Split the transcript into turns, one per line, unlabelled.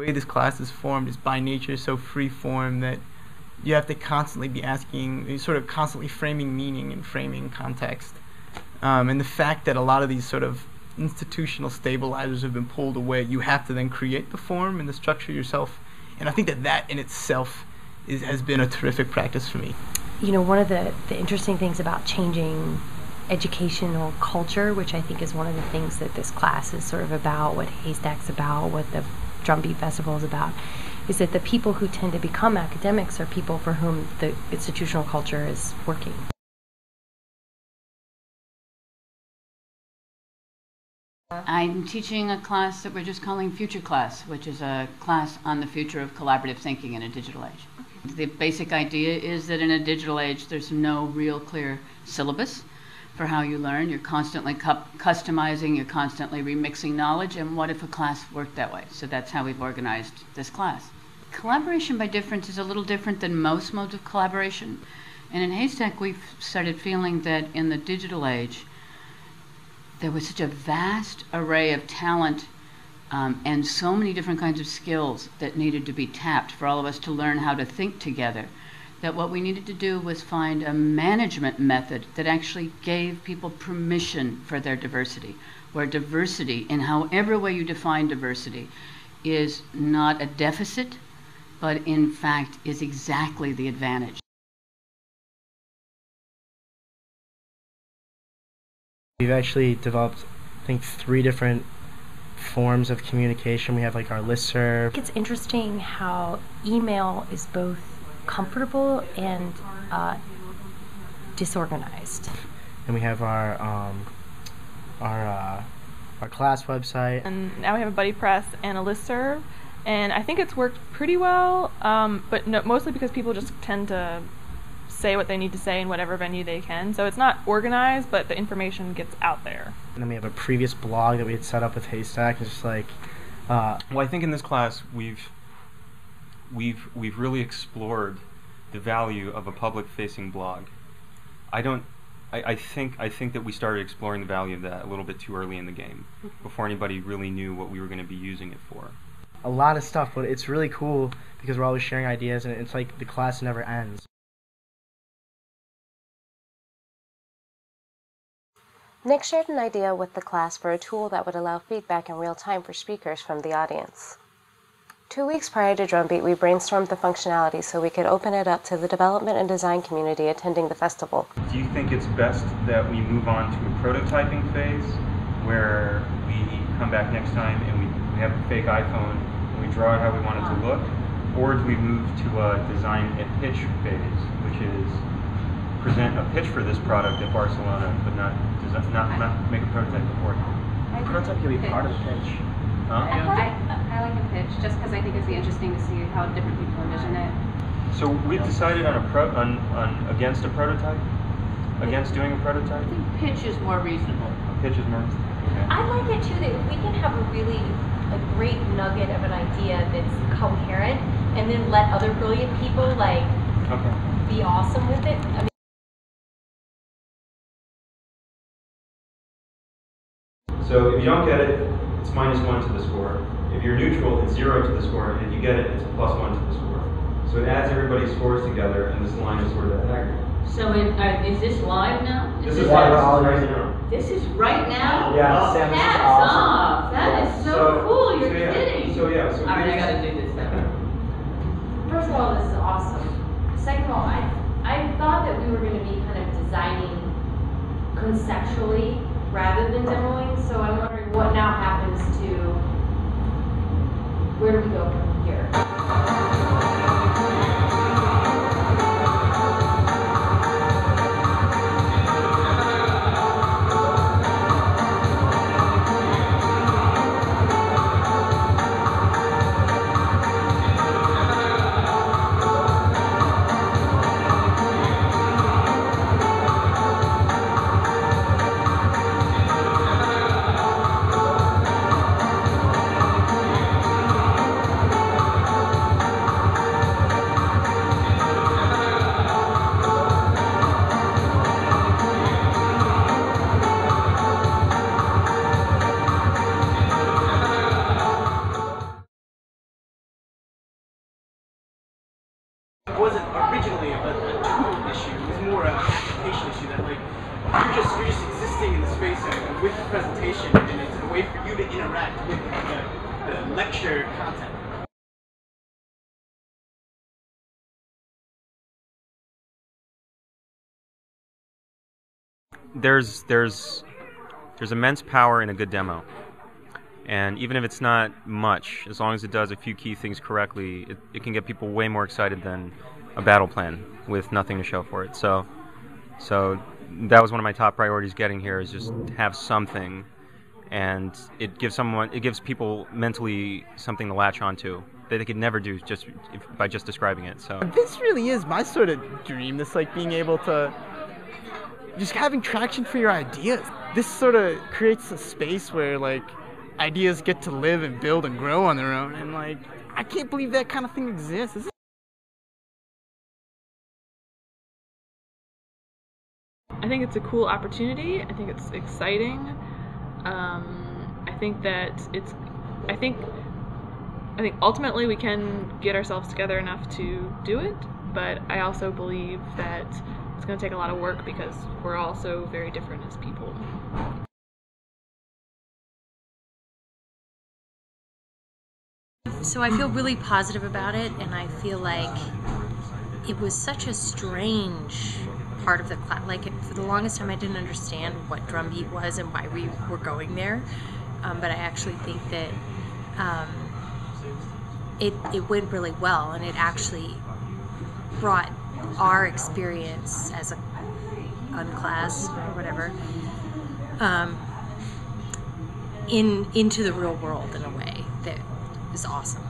way this class is formed is by nature so free form that you have to constantly be asking, sort of constantly framing meaning and framing context. And the fact that a lot of these sort of institutional stabilizers have been pulled away, you have to then create the form and the structure yourself. And I think that that in itself has been a terrific practice for me.
You know, one of the interesting things about changing educational culture, which I think is one of the things that this class is sort of about, what Haystack's about, what the Drumbeat Festival is about, is that the people who tend to become academics are people for whom the institutional culture is working.
I'm teaching a class that we're just calling Future Class, which is a class on the future of collaborative thinking in a digital age. The basic idea is that in a digital age, there's no real clear syllabus for how you learn. You're constantly customizing, you're constantly remixing knowledge, and what if a class worked that way? So that's how we've organized this class. Collaboration by difference is a little different than most modes of collaboration. And in Haystack, we've started feeling that in the digital age, there was such a vast array of talent and so many different kinds of skills that needed to be tapped for all of us to learn how to think together, that what we needed to do was find a management method that actually gave people permission for their diversity, where diversity, in however way you define diversity, is not a deficit, but in fact is exactly the advantage.
We've actually developed, I think, 3 different forms of communication. We have like our listserv.
It's interesting how email is both comfortable and disorganized.
And we have our class website.
And now we have a buddy press and a listserv, and I think it's worked pretty well, but mostly because people just tend to say what they need to say in whatever venue they can. So it's not organized, but the information gets out there.
And then we have a previous blog that we had set up with Haystack. It's just like,
well, I think in this class we've really explored the value of a public-facing blog. I think that we started exploring the value of that a little bit too early in the game, before anybody really knew what we were going to be using it for.
A lot of stuff, but it's really cool because we're always sharing ideas, and it's like the class never ends.
Nick shared an idea with the class for a tool that would allow feedback in real time for speakers from the audience. 2 weeks prior to Drumbeat, we brainstormed the functionality so we could open it up to the development and design community attending the festival.
Do you think it's best that we move on to a prototyping phase, where we come back next time and we have a fake iPhone and we draw it how we want it to look? Or do we move to a design and pitch phase, which is present a pitch for this product at Barcelona, but not make a prototype beforehand?
Prototype can be part of the pitch.
Huh?
I like a pitch just because I think it's interesting to see how different people envision it.
So we've decided on against a prototype? Against doing a prototype?
I think pitch is more reasonable.
Pitch is more reasonable. Okay.
I like it too, that if we can have a great nugget of an idea that's coherent, and then let other brilliant people be awesome with it. I mean,
so if you don't get it, it's -1 to the score. If you're neutral, it's 0 to the score, and if you get it, it's a +1 to the score. So it adds everybody's scores together, and this line is sort of that aggregate.
So is this live now?
This is live right now.
This is right now?
Yeah, Sam, this is
Hats
awesome.
off! That is so cool, you're kidding!
All
right, I gotta do this then.
first of all, this is awesome. Second of all, I thought that we were going to be kind of designing conceptually rather than demoing, so I'm wondering what now happens to, where do we go from here?
wasn't originally a tool issue. It was more an application issue that like you're just existing in the space and with the presentation, and it's a way for you to interact with the lecture content.
There's immense power in a good demo. And even if it's not much, as long as it does a few key things correctly, it can get people way more excited than a battle plan with nothing to show for it. So that was one of my top priorities getting here, is just have something, and it gives people mentally something to latch onto that they could never do by just describing it. So
this really is my sort of dream. This like being able to just having traction for your ideas. This sort of creates a space where like ideas get to live and build and grow on their own, and like I can't believe that kind of thing exists.
I think it's a cool opportunity. I think it's exciting. I think that I think ultimately we can get ourselves together enough to do it, but I also believe that it's going to take a lot of work because we're all so very different as people.
So I feel really positive about it, and I feel like it was such a strange part of the class. Like for the longest time I didn't understand what Drumbeat was and why we were going there, but I actually think that it went really well, and it actually brought our experience as a class or whatever into the real world in a way that is awesome.